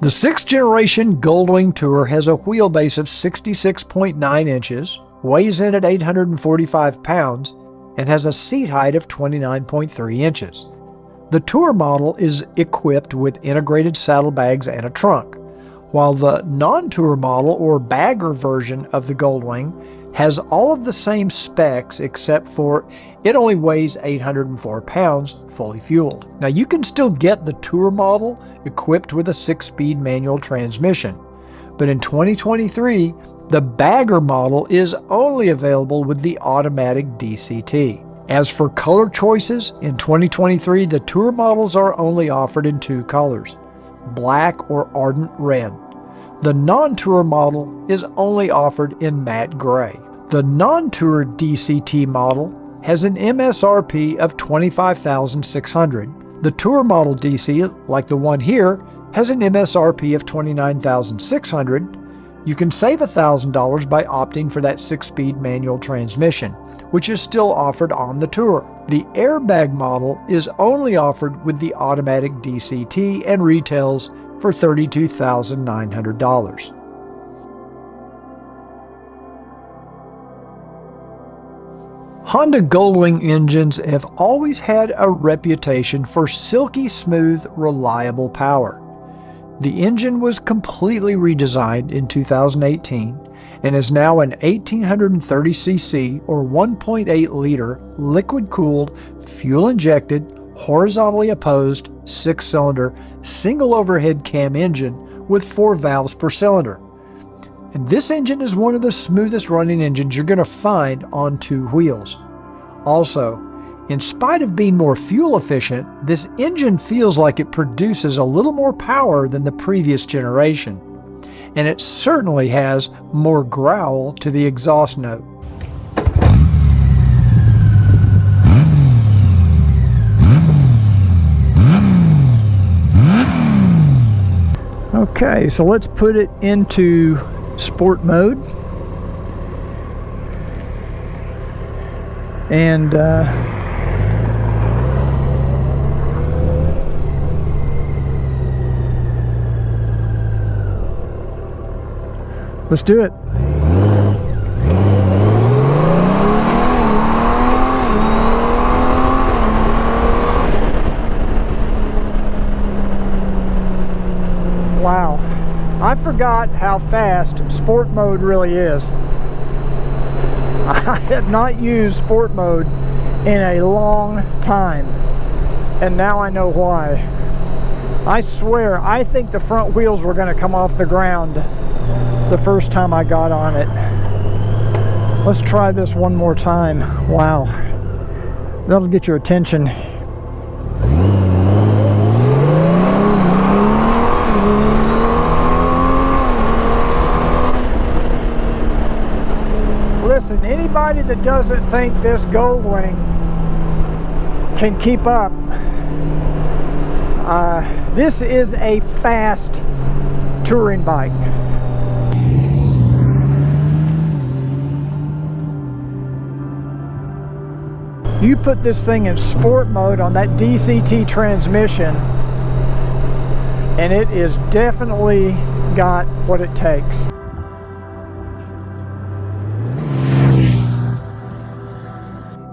The 6th generation Goldwing Tour has a wheelbase of 66.9 inches, weighs in at 845 pounds, and has a seat height of 29.3 inches. The Tour model is equipped with integrated saddlebags and a trunk, while the non-Tour model or bagger version of the Goldwing has all of the same specs except for it only weighs 804 pounds fully fueled. Now you can still get the Tour model equipped with a 6-speed manual transmission, but in 2023 the bagger model is only available with the automatic DCT. As for color choices, in 2023 the Tour models are only offered in 2 colors, black or ardent red. The non-Tour model is only offered in matte gray. The non-Tour DCT model has an MSRP of $25,600. The Tour model DC, like the one here, has an MSRP of $29,600. You can save $1,000 by opting for that 6-speed manual transmission, which is still offered on the Tour. The airbag model is only offered with the automatic DCT and retails for $32,900. Honda Goldwing engines have always had a reputation for silky smooth, reliable power. The engine was completely redesigned in 2018 and is now an 1830cc or 1.8 liter liquid-cooled, fuel-injected, horizontally opposed, 6-cylinder, single overhead cam engine with 4 valves per cylinder. And this engine is one of the smoothest running engines you're going to find on 2 wheels. Also, in spite of being more fuel efficient, this engine feels like it produces a little more power than the previous generation. And it certainly has more growl to the exhaust note. Okay, so let's put it into sport mode. And let's do it. Wow, I forgot how fast sport mode really is. I have not used sport mode in a long time, and now I know why. I swear, I think the front wheels were going to come off the ground the first time I got on it. Let's try this one more time. Wow, that'll get your attention. Listen, anybody that doesn't think this Goldwing can keep up, this is a fast touring bike. You put this thing in sport mode on that DCT transmission, and it is definitely got what it takes.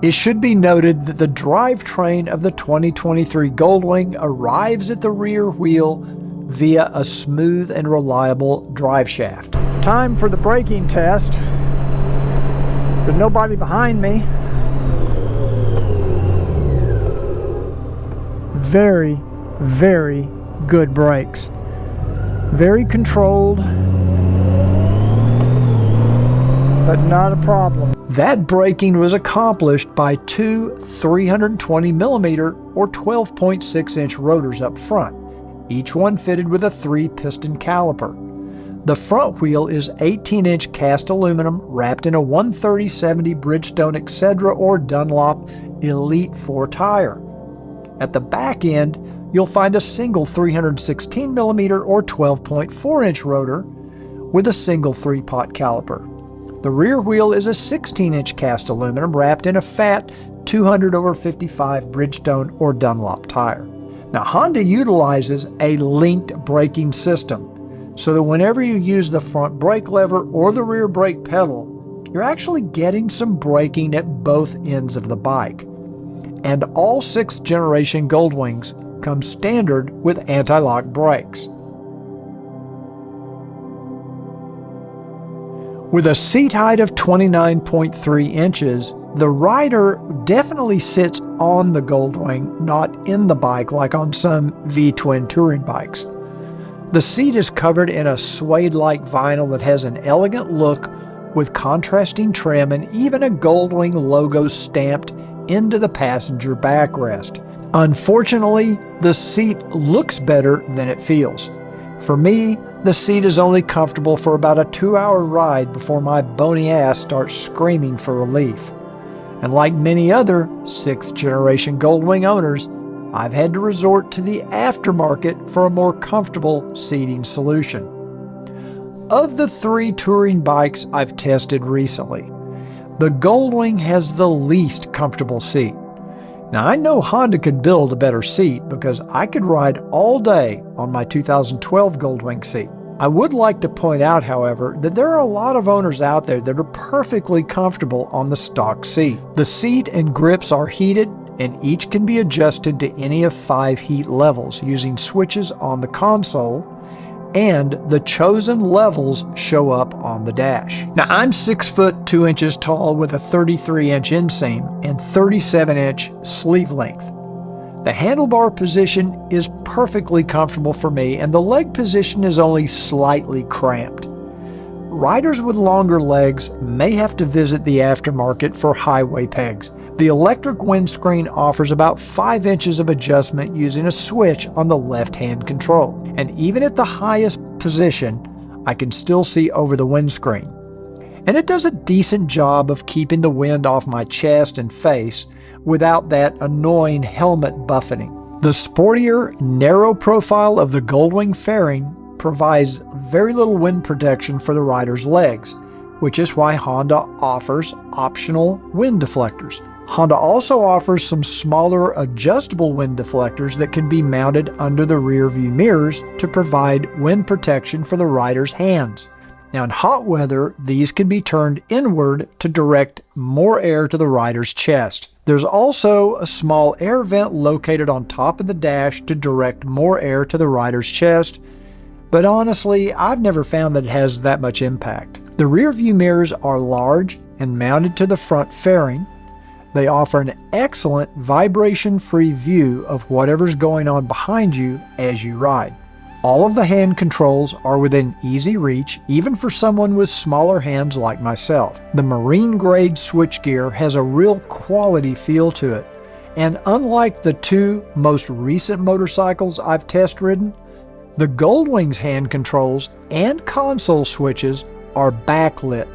It should be noted that the drivetrain of the 2023 Goldwing arrives at the rear wheel via a smooth and reliable drive shaft. Time for the braking test. There's nobody behind me. Very, very good brakes. Very controlled, but not a problem. That braking was accomplished by 2 320mm or 12.6-inch rotors up front, each one fitted with a 3-piston caliper. The front wheel is 18-inch cast aluminum wrapped in a 130/70 Bridgestone Excedra or Dunlop Elite 4 tire. At the back end, you'll find a single 316mm or 12.4-inch rotor with a single 3-pot caliper. The rear wheel is a 16-inch cast aluminum wrapped in a fat 200/55 Bridgestone or Dunlop tire. Now, Honda utilizes a linked braking system, so that whenever you use the front brake lever or the rear brake pedal, you're actually getting some braking at both ends of the bike. And all 6th generation Goldwings come standard with anti-lock brakes. With a seat height of 29.3 inches, the rider definitely sits on the Goldwing, not in the bike like on some V-twin touring bikes. The seat is covered in a suede-like vinyl that has an elegant look with contrasting trim and even a Goldwing logo stamped into the passenger backrest. Unfortunately, the seat looks better than it feels. For me, the seat is only comfortable for about a 2-hour ride before my bony ass starts screaming for relief. And like many other 6th generation Goldwing owners, I've had to resort to the aftermarket for a more comfortable seating solution. Of the 3 touring bikes I've tested recently, the Goldwing has the least comfortable seat. Now, I know Honda could build a better seat because I could ride all day on my 2012 Goldwing seat. I would like to point out, however, that there are a lot of owners out there that are perfectly comfortable on the stock seat. The seat and grips are heated, and each can be adjusted to any of 5 heat levels using switches on the console, and the chosen levels show up on the dash. Now, I'm 6 foot 2 inches tall with a 33-inch inseam and 37-inch sleeve length. The handlebar position is perfectly comfortable for me, and the leg position is only slightly cramped. Riders with longer legs may have to visit the aftermarket for highway pegs. The electric windscreen offers about 5 inches of adjustment using a switch on the left-hand control. And even at the highest position, I can still see over the windscreen. And it does a decent job of keeping the wind off my chest and face without that annoying helmet buffeting. The sportier, narrow profile of the Goldwing fairing provides very little wind protection for the rider's legs, which is why Honda offers optional wind deflectors. Honda also offers some smaller adjustable wind deflectors that can be mounted under the rear view mirrors to provide wind protection for the rider's hands. Now, in hot weather, these can be turned inward to direct more air to the rider's chest. There's also a small air vent located on top of the dash to direct more air to the rider's chest, but honestly, I've never found that it has that much impact. The rear view mirrors are large and mounted to the front fairing. They offer an excellent vibration-free view of whatever's going on behind you as you ride. All of the hand controls are within easy reach, even for someone with smaller hands like myself. The marine-grade switchgear has a real quality feel to it, and unlike the 2 most recent motorcycles I've test-ridden, the Goldwing's hand controls and console switches are backlit,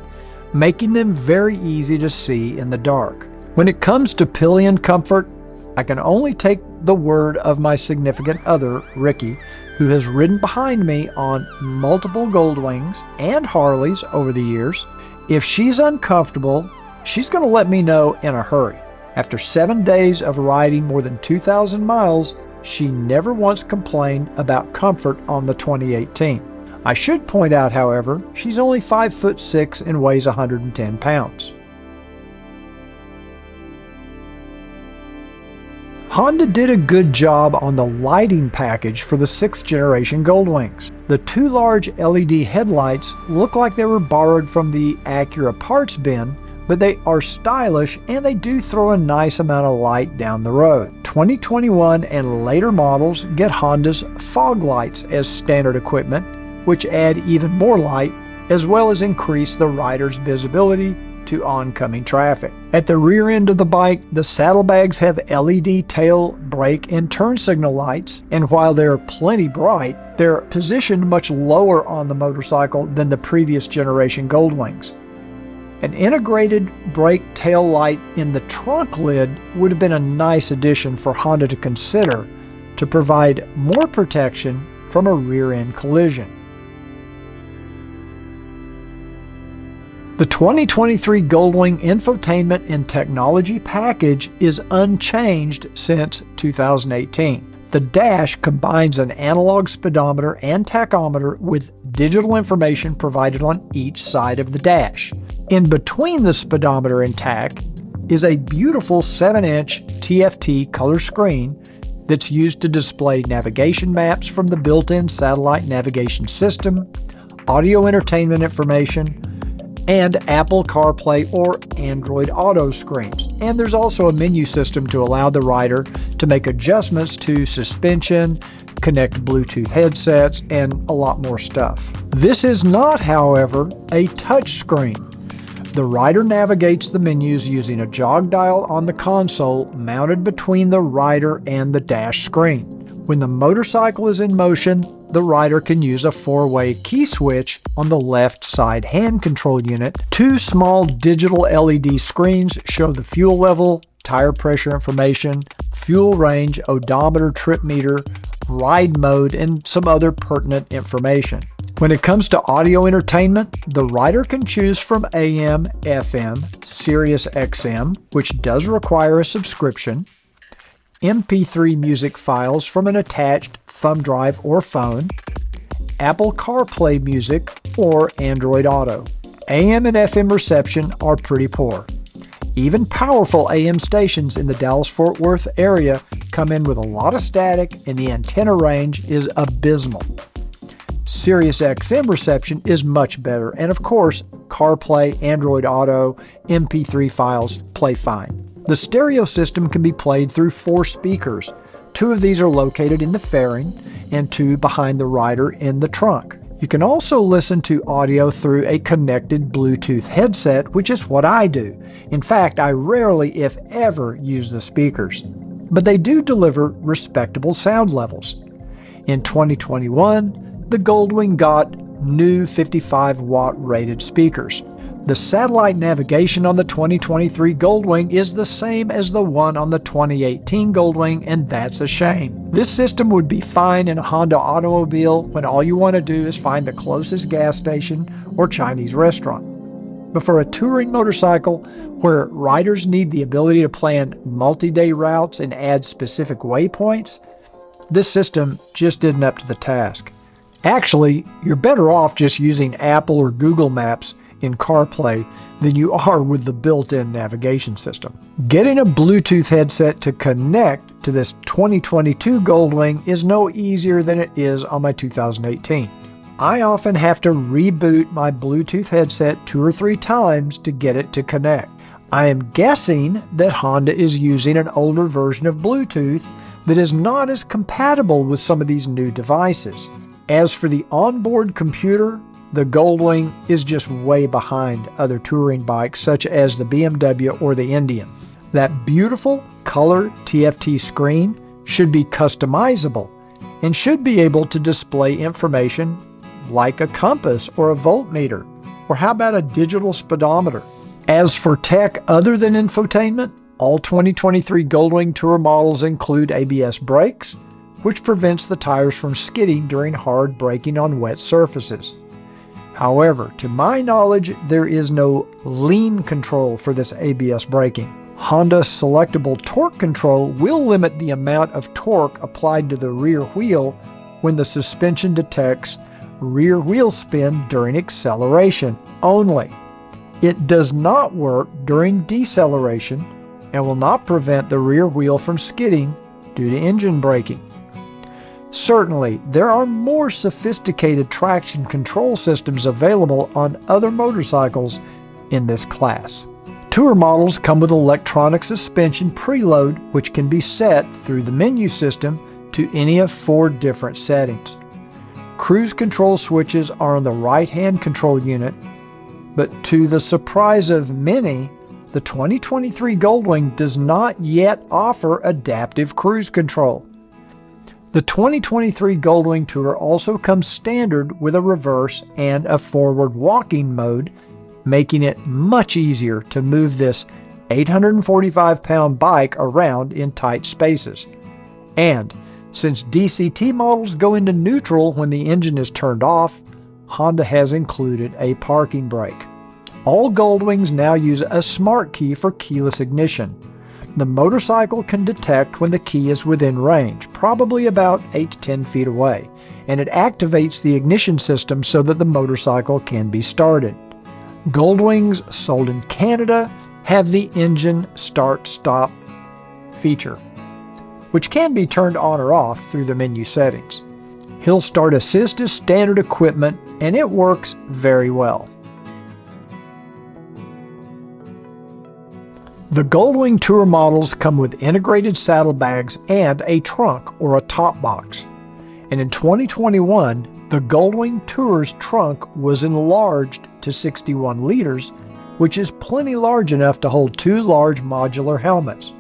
making them very easy to see in the dark. When it comes to pillion comfort, I can only take the word of my significant other, Ricky, who has ridden behind me on multiple Goldwings and Harleys over the years. If she's uncomfortable, she's going to let me know in a hurry. After 7 days of riding more than 2,000 miles, she never once complained about comfort on the 2018. I should point out, however, she's only 5 foot 6 and weighs 110 pounds. Honda did a good job on the lighting package for the 6th generation Goldwings. The 2 large LED headlights look like they were borrowed from the Acura parts bin, but they are stylish and they do throw a nice amount of light down the road. 2021 and later models get Honda's fog lights as standard equipment, which add even more light, as well as increase the rider's visibility to oncoming traffic. At the rear end of the bike, the saddlebags have LED tail, brake, and turn signal lights, and while they're plenty bright, they're positioned much lower on the motorcycle than the previous generation Goldwings. An integrated brake tail light in the trunk lid would have been a nice addition for Honda to consider to provide more protection from a rear-end collision. The 2023 Goldwing infotainment and technology package is unchanged since 2018. The dash combines an analog speedometer and tachometer with digital information provided on each side of the dash. In between the speedometer and tach is a beautiful 7-inch TFT color screen that's used to display navigation maps from the built-in satellite navigation system, audio entertainment information, and Apple CarPlay or Android Auto screens. And there's also a menu system to allow the rider to make adjustments to suspension, connect Bluetooth headsets, and a lot more stuff. This is not, however, a touch screen. The rider navigates the menus using a jog dial on the console mounted between the rider and the dash screen. When the motorcycle is in motion, the rider can use a 4-way key switch on the left side hand control unit. 2 small digital LED screens show the fuel level, tire pressure information, fuel range, odometer, trip meter, ride mode, and some other pertinent information. When it comes to audio entertainment, the rider can choose from AM, FM, Sirius XM, which does require a subscription, MP3 music files from an attached thumb drive or phone, Apple CarPlay music, or Android Auto. AM and FM reception are pretty poor. Even powerful AM stations in the Dallas-Fort Worth area come in with a lot of static, and the antenna range is abysmal. Sirius XM reception is much better, and of course, CarPlay, Android Auto, MP3 files play fine. The stereo system can be played through 4 speakers. 2 of these are located in the fairing, and 2 behind the rider in the trunk. You can also listen to audio through a connected Bluetooth headset, which is what I do. In fact, I rarely, if ever, use the speakers. But they do deliver respectable sound levels. In 2021, the Goldwing got new 55-watt rated speakers. The satellite navigation on the 2023 Goldwing is the same as the one on the 2018 Goldwing, and that's a shame. This system would be fine in a Honda automobile when all you want to do is find the closest gas station or Chinese restaurant. But for a touring motorcycle where riders need the ability to plan multi-day routes and add specific waypoints, this system just isn't up to the task. Actually, you're better off just using Apple or Google Maps in CarPlay than you are with the built-in navigation system. Getting a Bluetooth headset to connect to this 2022 Goldwing is no easier than it is on my 2018. I often have to reboot my Bluetooth headset 2 or 3 times to get it to connect. I am guessing that Honda is using an older version of Bluetooth that is not as compatible with some of these new devices. As for the onboard computer, the Goldwing is just way behind other touring bikes such as the BMW or the Indian. That beautiful color TFT screen should be customizable and should be able to display information like a compass or a voltmeter, or how about a digital speedometer? As for tech other than infotainment, all 2023 Goldwing Tour models include ABS brakes, which prevents the tires from skidding during hard braking on wet surfaces. However, to my knowledge, there is no lean control for this ABS braking. Honda's selectable torque control will limit the amount of torque applied to the rear wheel when the suspension detects rear wheel spin during acceleration only. It does not work during deceleration and will not prevent the rear wheel from skidding due to engine braking. Certainly, there are more sophisticated traction control systems available on other motorcycles in this class. Tour models come with electronic suspension preload, which can be set through the menu system to any of 4 different settings. Cruise control switches are on the right-hand control unit, but to the surprise of many, the 2023 Goldwing does not yet offer adaptive cruise control. The 2023 Goldwing Tour also comes standard with a reverse and a forward walking mode, making it much easier to move this 845-pound bike around in tight spaces. And since DCT models go into neutral when the engine is turned off, Honda has included a parking brake. All Goldwings now use a smart key for keyless ignition. The motorcycle can detect when the key is within range, probably about 8 to 10 feet away, and it activates the ignition system so that the motorcycle can be started. Goldwings sold in Canada have the engine start-stop feature, which can be turned on or off through the menu settings. Hill Start Assist is standard equipment, and it works very well. The Goldwing Tour models come with integrated saddlebags and a trunk or a top box. And in 2021, the Goldwing Tour's trunk was enlarged to 61 liters, which is plenty large enough to hold 2 large modular helmets.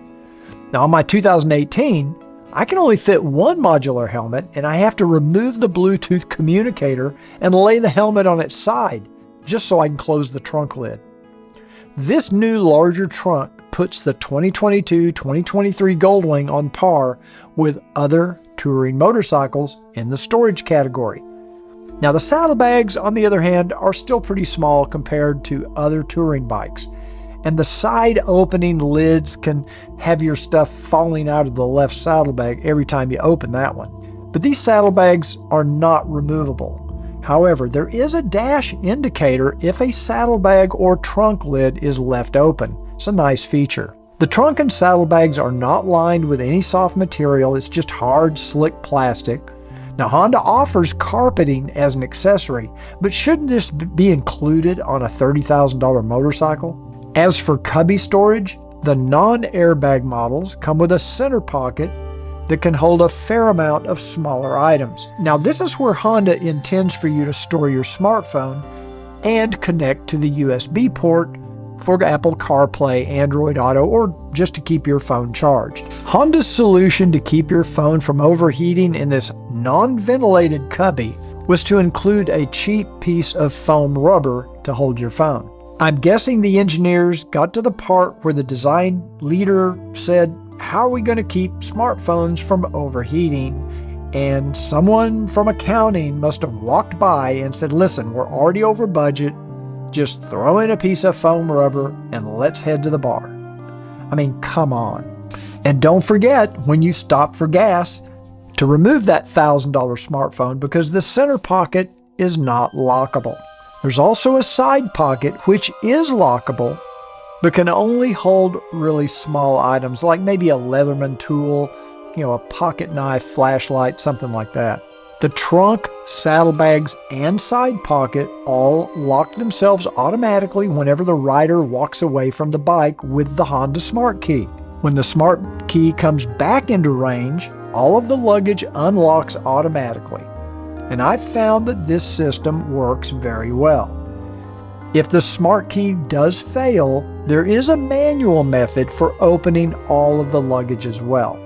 Now on my 2018, I can only fit 1 modular helmet, and I have to remove the Bluetooth communicator and lay the helmet on its side, just so I can close the trunk lid. This new larger trunk puts the 2022-2023 Goldwing on par with other touring motorcycles in the storage category. Now the saddlebags, on the other hand, are still pretty small compared to other touring bikes, and the side opening lids can have your stuff falling out of the left saddlebag every time you open that one. But these saddlebags are not removable. However, there is a dash indicator if a saddlebag or trunk lid is left open. It's a nice feature. The trunk and saddlebags are not lined with any soft material, it's just hard, slick plastic. Now Honda offers carpeting as an accessory, but shouldn't this be included on a $30,000 motorcycle? As for cubby storage, the non-airbag models come with a center pocket that can hold a fair amount of smaller items. Now this is where Honda intends for you to store your smartphone and connect to the USB port for Apple CarPlay, Android Auto, or just to keep your phone charged. Honda's solution to keep your phone from overheating in this non-ventilated cubby was to include a cheap piece of foam rubber to hold your phone. I'm guessing the engineers got to the part where the design leader said, how are we going to keep smartphones from overheating? And someone from accounting must have walked by and said, listen, we're already over budget. Just throw in a piece of foam rubber and let's head to the bar. I mean, come on. And don't forget, when you stop for gas, to remove that $1,000 smartphone, because the center pocket is not lockable. There's also a side pocket which is lockable, but can only hold really small items, like maybe a Leatherman tool, a pocket knife, flashlight, something like that. The trunk, saddlebags, and side pocket all lock themselves automatically whenever the rider walks away from the bike with the Honda Smart Key. When the Smart Key comes back into range, all of the luggage unlocks automatically. And I've found that this system works very well. If the Smart Key does fail, there is a manual method for opening all of the luggage as well.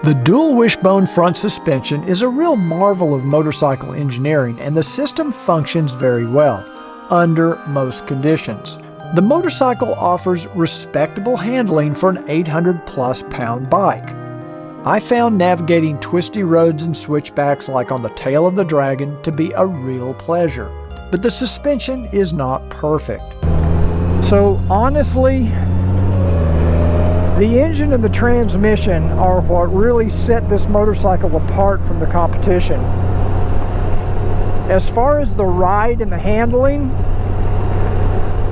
The dual wishbone front suspension is a real marvel of motorcycle engineering, and the system functions very well under most conditions. The motorcycle offers respectable handling for an 800+ pound bike. I found navigating twisty roads and switchbacks like on the tail of the Dragon to be a real pleasure, but the suspension is not perfect. So honestly, the engine and the transmission are what really set this motorcycle apart from the competition. As far as the ride and the handling,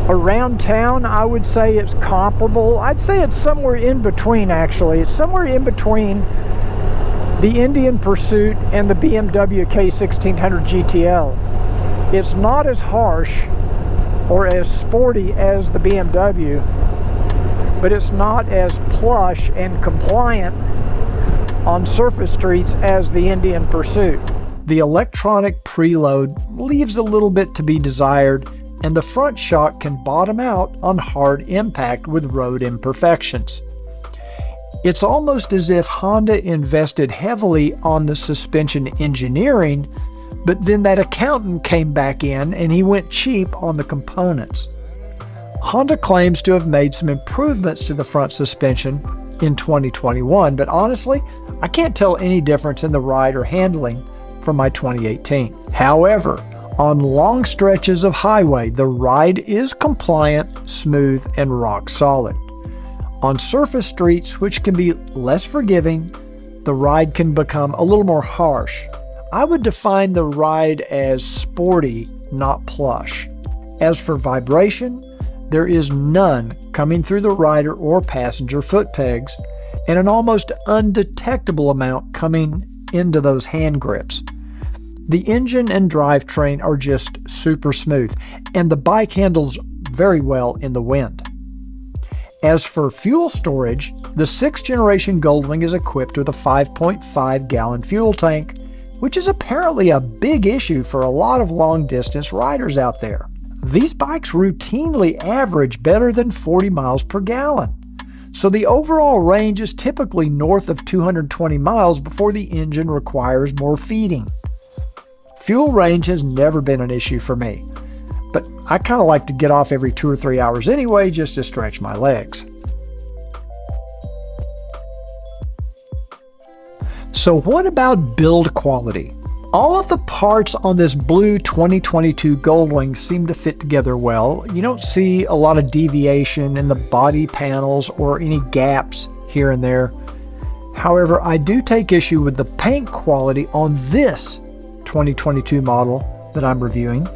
around town, I would say it's comparable. I'd say it's somewhere in between, actually. It's somewhere in between the Indian Pursuit and the BMW K1600 GTL. It's not as harsh or as sporty as the BMW, but it's not as plush and compliant on surface streets as the Indian Pursuit. The electronic preload leaves a little bit to be desired, and the front shock can bottom out on hard impact with road imperfections. It's almost as if Honda invested heavily on the suspension engineering, but then that accountant came back in and he went cheap on the components. Honda claims to have made some improvements to the front suspension in 2021, but honestly, I can't tell any difference in the ride or handling from my 2018. However, On long stretches of highway, the ride is compliant, smooth, and rock solid. On surface streets, which can be less forgiving, the ride can become a little more harsh. I would define the ride as sporty, not plush. As for vibration, there is none coming through the rider or passenger foot pegs, and an almost undetectable amount coming into those hand grips. The engine and drivetrain are just super smooth, and the bike handles very well in the wind. As for fuel storage, the 6th generation Goldwing is equipped with a 5.5 gallon fuel tank, which is apparently a big issue for a lot of long distance riders out there. These bikes routinely average better than 40 miles per gallon, so the overall range is typically north of 220 miles before the engine requires more feeding. Fuel range has never been an issue for me, but I kind of like to get off every 2 or 3 hours anyway just to stretch my legs. So what about build quality? All of the parts on this blue 2022 Goldwing seem to fit together well. You don't see a lot of deviation in the body panels or any gaps here and there. However, I do take issue with the paint quality on this 2022 model that I'm reviewing.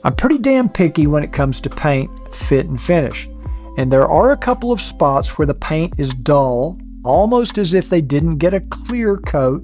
I'm pretty damn picky when it comes to paint, fit, and finish. And there are a couple of spots where the paint is dull, almost as if they didn't get a clear coat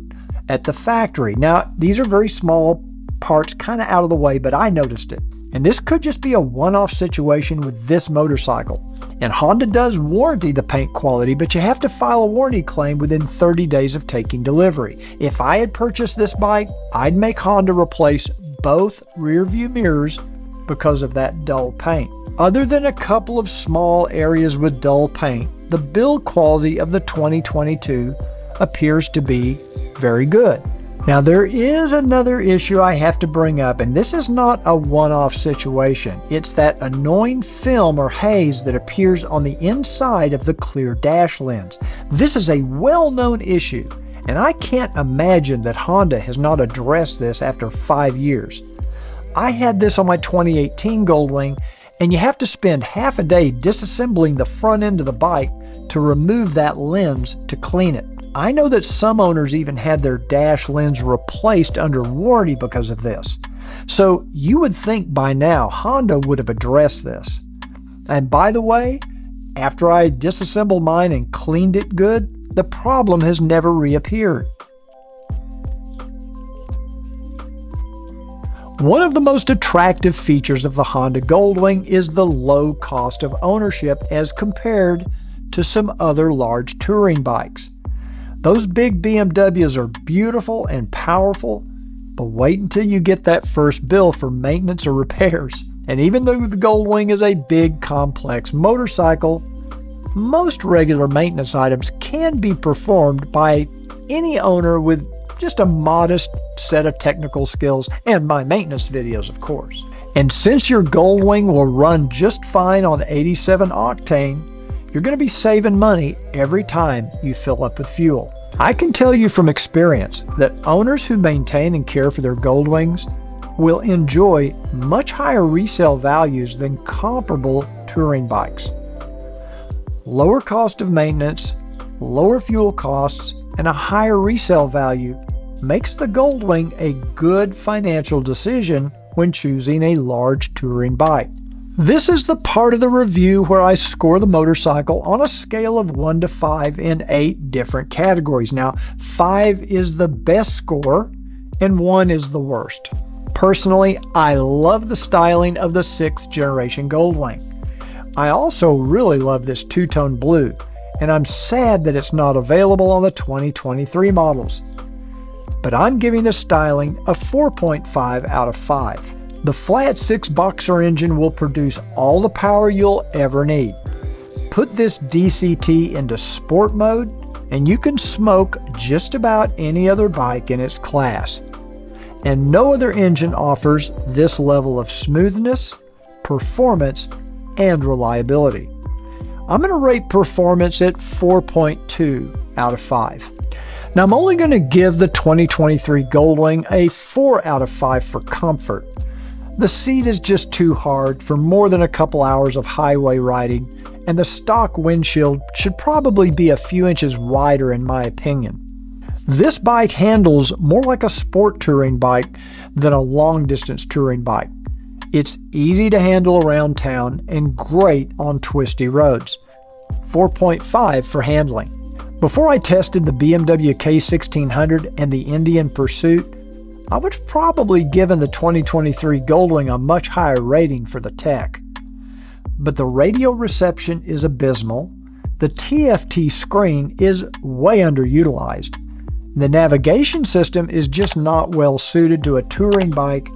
at the factory. Now, these are very small parts, kind of out of the way, but I noticed it. And this could just be a one-off situation with this motorcycle. And Honda does warranty the paint quality, but you have to file a warranty claim within 30 days of taking delivery. If I had purchased this bike, I'd make Honda replace both rear view mirrors because of that dull paint. Other than a couple of small areas with dull paint, the build quality of the 2022 appears to be very good. Now, there is another issue I have to bring up, and this is not a one-off situation. It's that annoying film or haze that appears on the inside of the clear dash lens. This is a well-known issue, and I can't imagine that Honda has not addressed this after 5 years. I had this on my 2018 Goldwing, and you have to spend half a day disassembling the front end of the bike to remove that lens to clean it. I know that some owners even had their dash lens replaced under warranty because of this. So you would think by now Honda would have addressed this. And by the way, after I disassembled mine and cleaned it good, the problem has never reappeared. One of the most attractive features of the Honda Goldwing is the low cost of ownership as compared to some other large touring bikes. Those big BMWs are beautiful and powerful, but wait until you get that first bill for maintenance or repairs. And even though the Goldwing is a big, complex motorcycle, most regular maintenance items can be performed by any owner with just a modest set of technical skills and my maintenance videos, of course. And since your Goldwing will run just fine on 87 octane, you're going to be saving money every time you fill up with fuel. I can tell you from experience that owners who maintain and care for their Goldwings will enjoy much higher resale values than comparable touring bikes. Lower cost of maintenance, lower fuel costs, and a higher resale value makes the Goldwing a good financial decision when choosing a large touring bike. This is the part of the review where I score the motorcycle on a scale of 1 to 5 in 8 different categories. Now, 5 is the best score and 1 is the worst. Personally, I love the styling of the 6th generation Goldwing. I also really love this two-tone blue, and I'm sad that it's not available on the 2023 models. But I'm giving the styling a 4.5 out of 5. The flat 6 boxer engine will produce all the power you'll ever need. Put this DCT into sport mode, and you can smoke just about any other bike in its class. And no other engine offers this level of smoothness, performance, and reliability. I'm going to rate performance at 4.2 out of 5. Now I'm only going to give the 2023 Goldwing a 4 out of 5 for comfort. The seat is just too hard for more than a couple hours of highway riding, and the stock windshield should probably be a few inches wider in my opinion. This bike handles more like a sport touring bike than a long-distance touring bike. It's easy to handle around town and great on twisty roads. 4.5 for handling. Before I tested the BMW K1600 and the Indian Pursuit, I would have probably given the 2023 Goldwing a much higher rating for the tech. But the radio reception is abysmal, the TFT screen is way underutilized, the navigation system is just not well suited to a touring bike,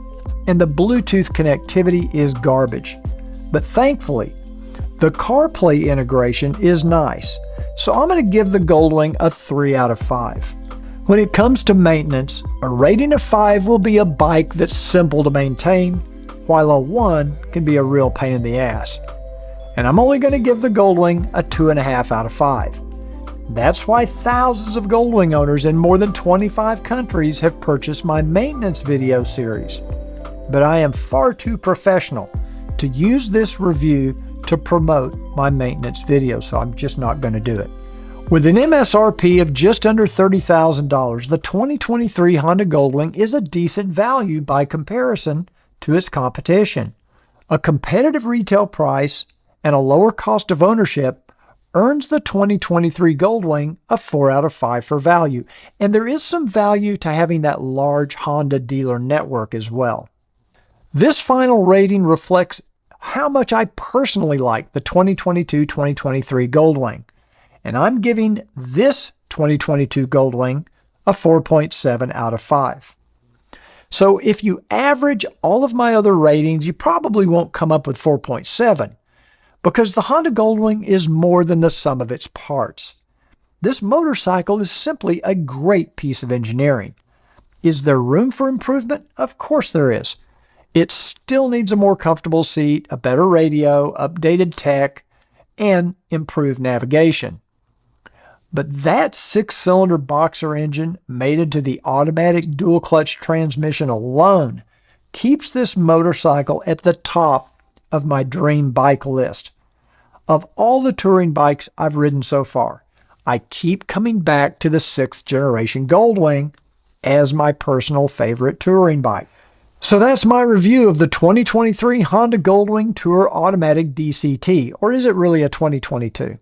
and the Bluetooth connectivity is garbage. But thankfully, the CarPlay integration is nice, so I'm going to give the Goldwing a 3 out of 5. When it comes to maintenance, a rating of 5 will be a bike that's simple to maintain, while a 1 can be a real pain in the ass. And I'm only going to give the Goldwing a 2.5 out of 5. That's why thousands of Goldwing owners in more than 25 countries have purchased my maintenance video series. But I am far too professional to use this review to promote my maintenance video, so I'm just not going to do it. With an MSRP of just under $30,000, the 2023 Honda Goldwing is a decent value by comparison to its competition. A competitive retail price and a lower cost of ownership earns the 2023 Goldwing a 4 out of 5 for value, and there is some value to having that large Honda dealer network as well. This final rating reflects how much I personally like the 2022-2023 Goldwing, and I'm giving this 2022 Goldwing a 4.7 out of 5. So if you average all of my other ratings, you probably won't come up with 4.7, because the Honda Goldwing is more than the sum of its parts. This motorcycle is simply a great piece of engineering. Is there room for improvement? Of course there is. It still needs a more comfortable seat, a better radio, updated tech, and improved navigation. But that 6-cylinder boxer engine mated to the automatic dual-clutch transmission alone keeps this motorcycle at the top of my dream bike list. Of all the touring bikes I've ridden so far, I keep coming back to the 6th generation Goldwing as my personal favorite touring bike. So that's my review of the 2023 Honda Goldwing Tour Automatic DCT, or is it really a 2022?